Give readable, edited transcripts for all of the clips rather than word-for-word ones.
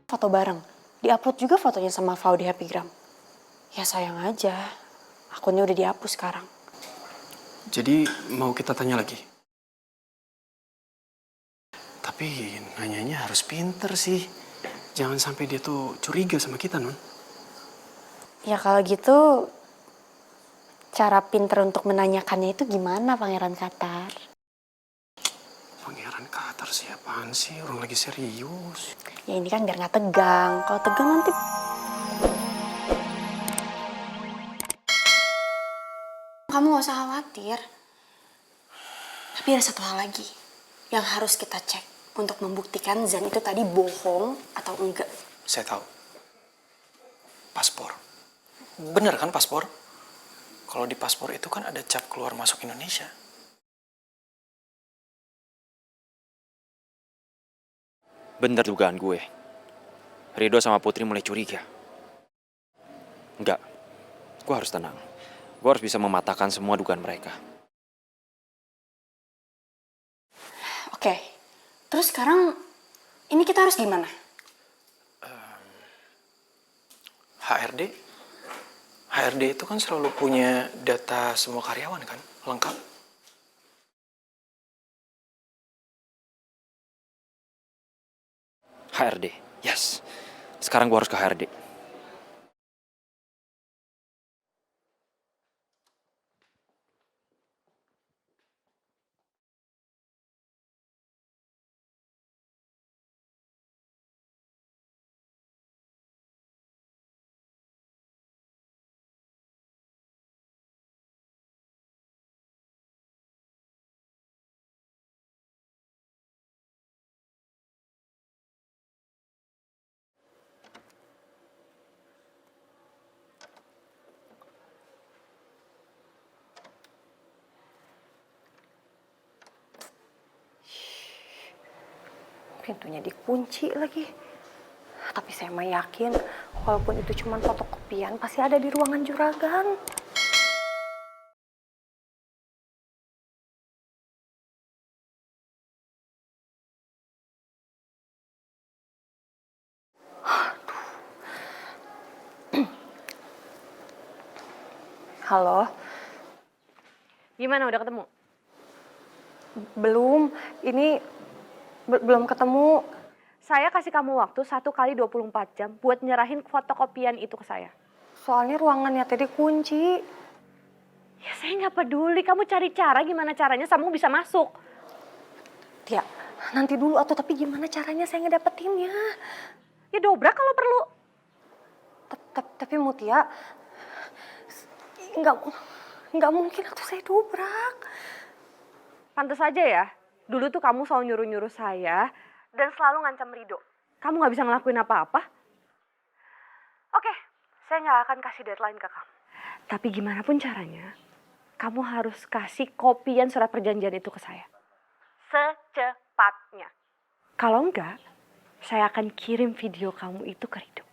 foto bareng. Diupload juga fotonya sama Fau di Happygram. Ya sayang aja, akunnya udah dihapus sekarang. Jadi mau kita tanya lagi? Tapi nanyanya harus pinter sih. Jangan sampai dia tuh curiga sama kita, Non. Ya kalau gitu, cara pinter untuk menanyakannya itu gimana, Pangeran Qatar? Pangeran Qatar siapaan sih? Orang lagi serius. Ya ini kan biar nggak tegang. Kalau tegang nanti... Kamu gak usah khawatir. Tapi ada satu hal lagi yang harus kita cek untuk membuktikan Zan itu tadi bohong atau enggak. Saya tahu. Paspor. Bener kan paspor? Kalau di paspor itu kan ada cap keluar masuk Indonesia. Bener dugaan gue. Rido sama Putri mulai curiga. Enggak, gue harus tenang. Gue harus bisa mematahkan semua dugaan mereka. Oke, terus sekarang ini kita harus gimana? HRD? HRD itu kan selalu punya data semua karyawan kan? Lengkap. HRD, yes. Sekarang gue harus ke HRD. Pintunya dikunci lagi. Tapi saya mah yakin, walaupun itu cuma fotokopian, pasti ada di ruangan juragan. Halo? Gimana, udah ketemu? Belum, ini belum ketemu. Saya kasih kamu waktu 1 kali 24 jam buat nyerahin fotokopian itu ke saya. Soalnya ruangannya tadi kunci. Ya saya nggak peduli, kamu cari cara gimana caranya kamu bisa masuk. Ya, nanti dulu atau tapi gimana caranya saya ngedapetinnya? Ya dobrak kalau perlu. Tapi Mutia, nggak mungkin atau saya dobrak. Pantes aja ya, dulu tuh kamu selalu nyuruh-nyuruh saya dan selalu ngancam Rido. Kamu nggak bisa ngelakuin apa-apa. Oke, saya nggak akan kasih deadline ke kamu. Tapi gimana pun caranya, kamu harus kasih kopian surat perjanjian itu ke saya. Secepatnya. Kalau enggak, saya akan kirim video kamu itu ke Rido.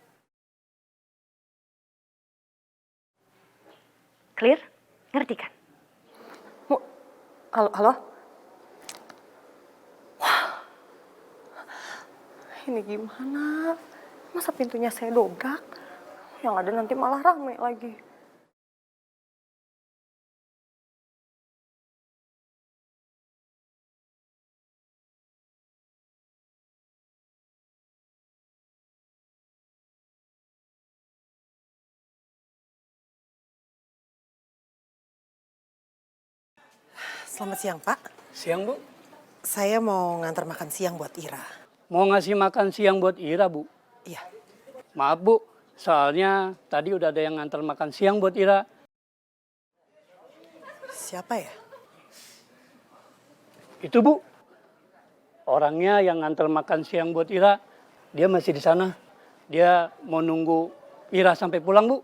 Clear? Ngerti kan? Halo? Wah, ini gimana? Masa pintunya saya dobrak? Yang ada nanti malah rame lagi. Selamat siang, Pak. Siang, Bu. Saya mau ngantar makan siang buat Ira. Mau ngasih makan siang buat Ira, Bu. Iya. Maaf, Bu. Soalnya tadi udah ada yang ngantar makan siang buat Ira. Siapa ya? Itu, Bu. Orangnya yang ngantar makan siang buat Ira, dia masih di sana. Dia mau nunggu Ira sampai pulang, Bu.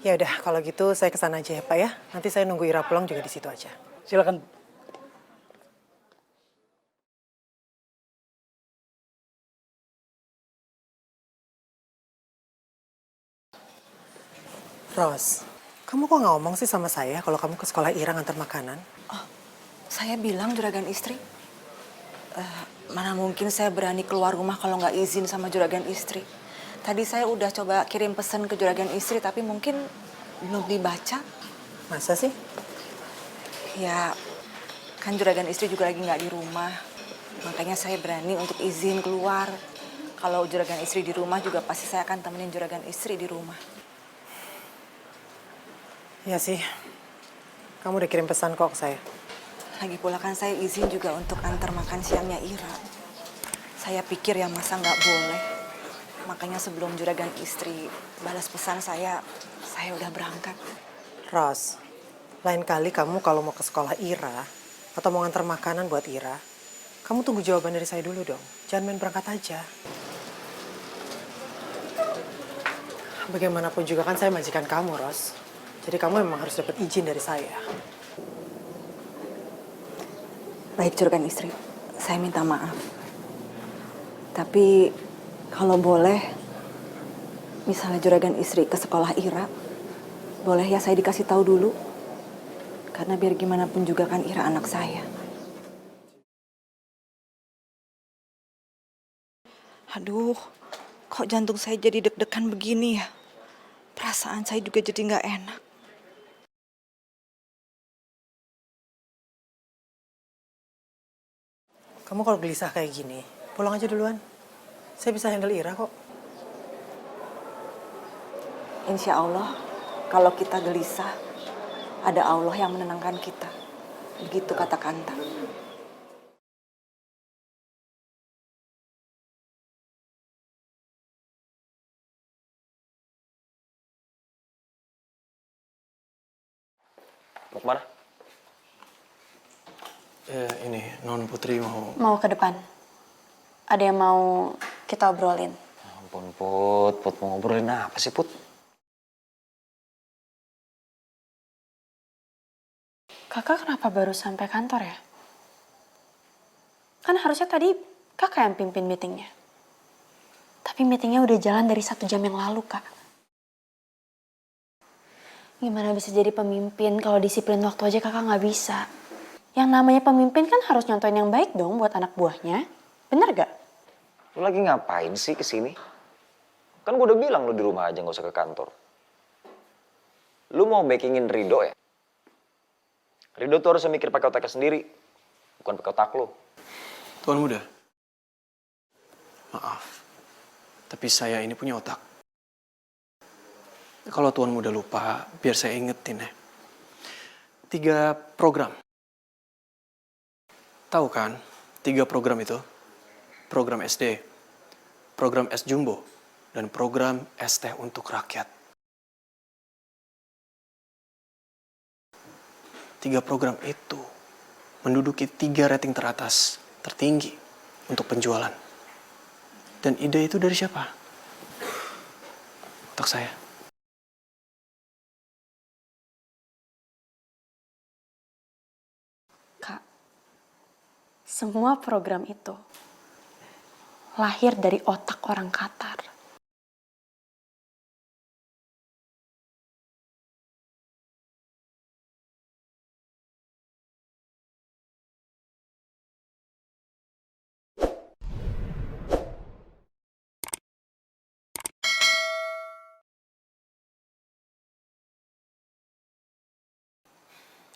Ya udah, kalau gitu saya kesana aja ya, Pak ya. Nanti saya nunggu Ira pulang juga di situ aja. Silakan, Bu. Ros, kamu kok nggak ngomong sih sama saya kalau kamu ke sekolah Ira ngantar makanan? Saya bilang juragan istri. Mana mungkin saya berani keluar rumah kalau nggak izin sama juragan istri. Tadi saya udah coba kirim pesan ke juragan istri, tapi mungkin belum dibaca. Masa sih? Ya, kan juragan istri juga lagi nggak di rumah. Makanya saya berani untuk izin keluar. Kalau juragan istri di rumah juga pasti saya akan temenin juragan istri di rumah. Iya sih. Kamu udah kirim pesan kok ke saya. Lagi pula kan saya izin juga untuk antar makan siangnya Ira. Saya pikir ya masa nggak boleh. Makanya sebelum juragan istri balas pesan saya udah berangkat. Ros, lain kali kamu kalau mau ke sekolah Ira atau mau ngantar makanan buat Ira, kamu tunggu jawaban dari saya dulu dong. Jangan main berangkat aja. Bagaimanapun juga kan saya majikan kamu, Ros. Jadi kamu memang harus dapat izin dari saya. Baik juragan istri, saya minta maaf. Tapi kalau boleh, misalnya juragan istri ke sekolah Ira, boleh ya saya dikasih tahu dulu? Karena biar gimana pun juga kan Ira anak saya. Aduh, kok jantung saya jadi deg-degan begini ya? Perasaan saya juga jadi nggak enak. Kamu kalau gelisah kayak gini, pulang aja duluan. Saya bisa handle Ira kok. Insya Allah, kalau kita gelisah, ada Allah yang menenangkan kita. Begitu kata Kanta. Mau kemana? Ini, Non Putri mau... Mau ke depan. Ada yang mau kita obrolin. Ampun, Put. Put mau ngobrolin apa sih, Put? Kakak kenapa baru sampai kantor ya? Kan harusnya tadi kakak yang pimpin meetingnya. Tapi meetingnya udah jalan dari 1 jam yang lalu, Kak. Gimana bisa jadi pemimpin kalau disiplin waktu aja kakak nggak bisa? Yang namanya pemimpin kan harus nyontoin yang baik dong buat anak buahnya. Bener gak? Lu lagi ngapain sih kesini? Kan gue udah bilang lu di rumah aja, gak usah ke kantor. Lu mau backingin Rido ya? Rido tuh harusnya mikir pakai otaknya sendiri, bukan pakai otak lu. Tuan muda, maaf. Tapi saya ini punya otak. Kalau Tuan muda lupa, biar saya ingetin ya. 3 program. Tahu kan, 3 program itu? Program SD, program S Jumbo, dan program ST untuk rakyat. 3 program itu menduduki 3 rating teratas, tertinggi untuk penjualan. Dan ide itu dari siapa? Otak saya. Kak, semua program itu lahir dari otak orang Qatar.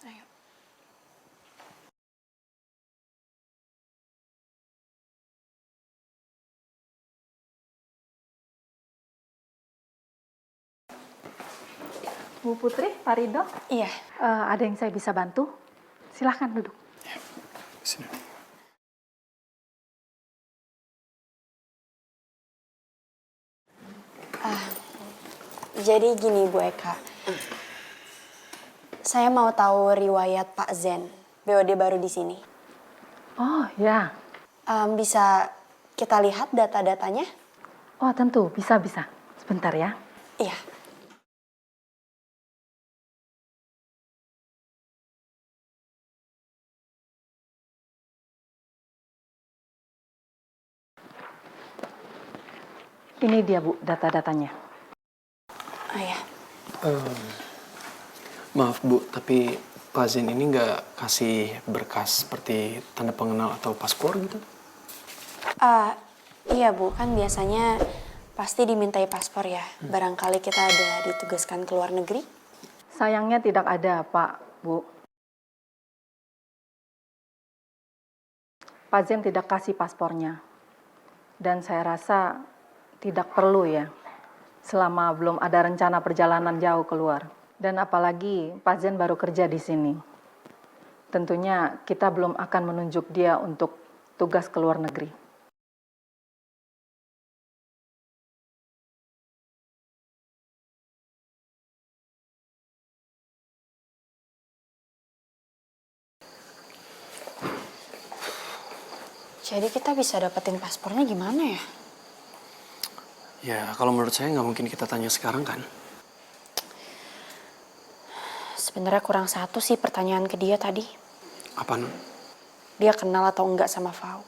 Ayo. Bu Putri, Pak Rido, Iya, ada yang saya bisa bantu? Silahkan duduk. Sini. jadi gini Bu Eka. Saya mau tahu riwayat Pak Zen, BOD baru di sini. Oh ya, Bisa kita lihat data-datanya? oh tentu, bisa. Sebentar ya. Iya. Ini dia Bu, data-datanya. Oh ya. Maaf Bu, tapi Pak Zen ini nggak kasih berkas seperti tanda pengenal atau paspor gitu? Iya Bu, kan biasanya pasti dimintai paspor ya. Barangkali kita ada ditugaskan ke luar negeri. Sayangnya tidak ada, Pak, Bu. Pak Zen tidak kasih paspornya. Dan saya rasa tidak perlu ya, selama belum ada rencana perjalanan jauh keluar. Dan apalagi Pak Zen baru kerja di sini. Tentunya kita belum akan menunjuk dia untuk tugas ke luar negeri. Jadi kita bisa dapetin paspornya gimana ya? Ya, kalau menurut saya nggak mungkin kita tanya sekarang kan? Sebenarnya kurang satu sih pertanyaan ke dia tadi. Apa, Nun? Dia kenal atau enggak sama Fau.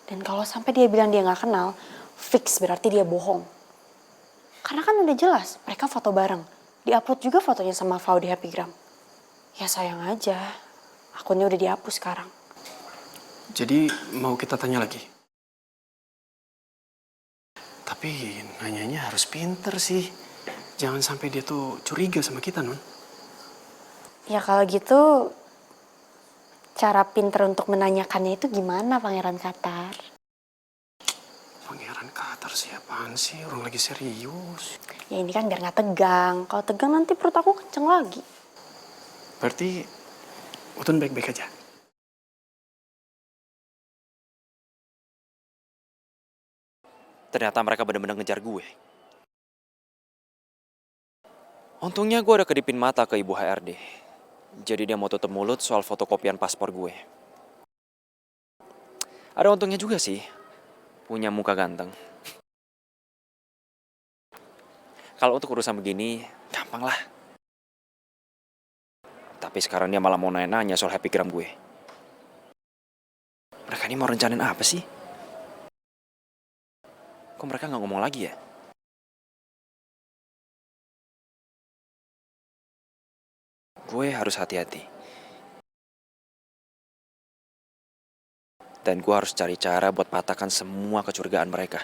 Dan kalau sampai dia bilang dia nggak kenal, fix berarti dia bohong. Karena kan udah jelas, mereka foto bareng. Di-upload juga fotonya sama Fau di Happygram. Ya sayang aja, akunnya udah dihapus sekarang. Jadi mau kita tanya lagi? Tapi nanyanya harus pinter sih. Jangan sampai dia tuh curiga sama kita, Nun. Ya kalau gitu, cara pinter untuk menanyakannya itu gimana Pangeran Qatar? Pangeran Qatar siapaan sih? Orang lagi serius. Ya ini kan biar nggak tegang. Kalau tegang nanti perut aku kenceng lagi. Berarti Utun baik-baik aja? Ternyata mereka benar-benar ngejar gue. Untungnya gue ada kedipin mata ke ibu HRD. Jadi dia mau tutup mulut soal fotokopian paspor gue. Ada untungnya juga sih, punya muka ganteng. Kalau untuk urusan begini, gampang lah. Tapi sekarang dia malah mau nanya-nanya soal Happygram gue. Mereka ini mau rencanain apa sih? Kok mereka nggak ngomong lagi ya? Gue harus hati-hati. Dan gue harus cari cara buat patahkan semua kecurigaan mereka.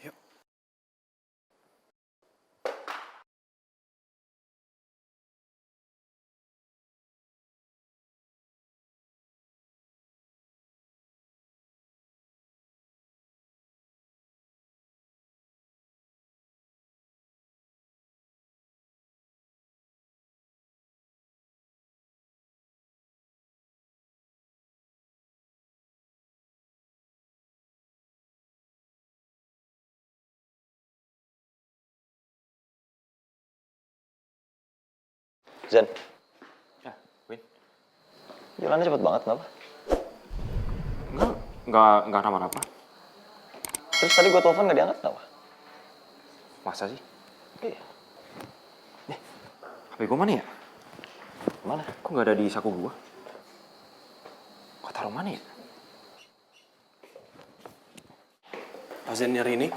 Yuk. Zen, Ya, Win. jalannya cepet banget, kenapa? Enggak kenapa-napa. Terus tadi gue telepon gak diangkat, kenapa? Masa sih? Iya. HP gue mana ya? Mana? Kok nggak ada di saku gue? Kok taruh mana ya? Pak Zen nyari ini?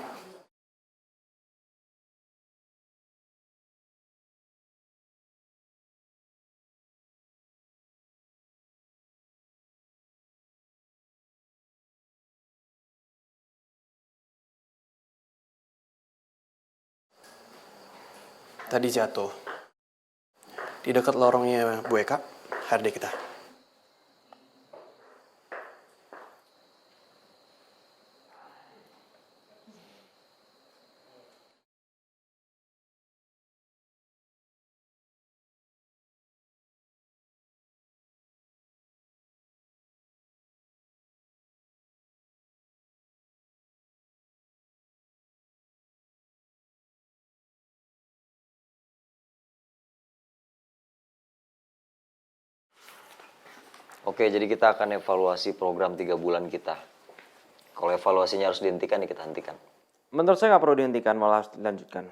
Tadi jatuh di dekat lorongnya Bu Eka, HRD kita. Oke, jadi kita akan evaluasi program 3 bulan kita. Kalau evaluasinya harus dihentikan, ya kita hentikan. Menurut saya nggak perlu dihentikan, malah harus dilanjutkan.